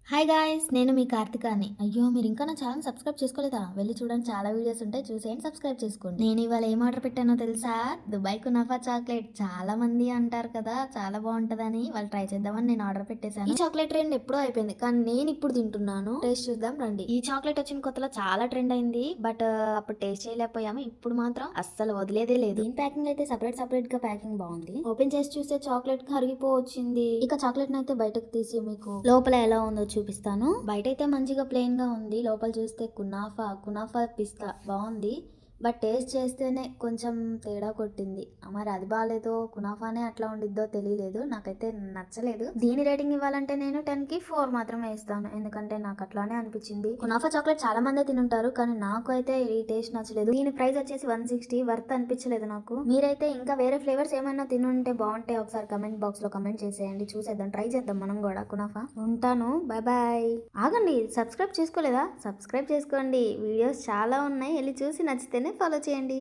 Hi guys! నేను మీ కార్తికాని. అయ్యో! మీరింకా నా ఛానెల్ సబ్స్క్రైబ్ చేసుకోలేదా? వెళ్లి చూడండి, చాలా వీడియోస్ ఉంటాయి. చూసేయండి, సబ్స్క్రైబ్ చేసుకోండి. నేను ఇవాళ ఏం ఆర్డర్ పెట్టానో తెలుసా? Dubai kunafa chocolate. చాలా మంది అంటారు కదా చాలా బాగుంటదని. వాళ్ళు ట్రై చేద్దామని నేను ఆర్డర్ పెట్టేశాను. ఈ చాక్లెట్ ట్రెండ్ ఎప్పుడో అయిపోయింది, కానీ నేను ఇప్పుడు తింటున్నాను. టేస్ట్ చూద్దాం రండి. ఈ చాక్లెట్ వచ్చిన కొత్తలో చాలా ట్రెండ్ అయింది, బట్ అప్పుడు టేస్ట్ చేయలేకపోయాము. ఇప్పుడు మాత్రం అస్సలు వదిలేదే లేదు. దీని ప్యాకింగ్ అయితే సపరేట్ గా ప్యాకింగ్ బాగుంది. ఓపెన్ చేసి చూస్తే చాక్లెట్ కరిగిపోవచ్చింది. ఇక చాక్లెట్ అయితే బయటకు తీసి మీకు లోపల ఎలా ఉందో చూపిస్తాను. బయట అయితే మంచిగా ప్లెయిన్ గా ఉంది, లోపల చూస్తే కునాఫా పిస్తా బాగుంది. బట్ టేస్ట్ చేస్తేనే కొంచెం తేడా కొట్టింది. మరి అది బాగాలేదో కునాఫానే అట్లా ఉండిద్దో తెలియలేదు, నాకైతే నచ్చలేదు. దీని రేటింగ్ ఇవ్వాలంటే నేను 10కి 4 మాత్రమే ఇస్తాను, ఎందుకంటే నాకు అట్లానే అనిపించింది. కునాఫా చాక్లెట్ చాలా మంది తినుంటారు, కానీ నాకు అయితే ఈ టేస్ట్ నచ్చలేదు. దీని ప్రైస్ వచ్చేసి 160, వర్త్ అనిపించలేదు నాకు. మీరైతే ఇంకా వేరే ఫ్లేవర్స్ ఏమైనా తినుంటే బాగుంటే ఒకసారి కమెంట్ బాక్స్ లో కమెంట్ చేసేయండి, చూసేద్దాం, ట్రై చేద్దాం మనం కూడా కునాఫా. ఉంటాను, బాయ్ బాయ్. ఆగండి, సబ్స్క్రైబ్ చేసుకోలేదా? సబ్స్క్రైబ్ చేసుకోండి, వీడియోస్ చాలా ఉన్నాయి, వెళ్ళి చూసి నచ్చితేనే ఫాలో చేయండి.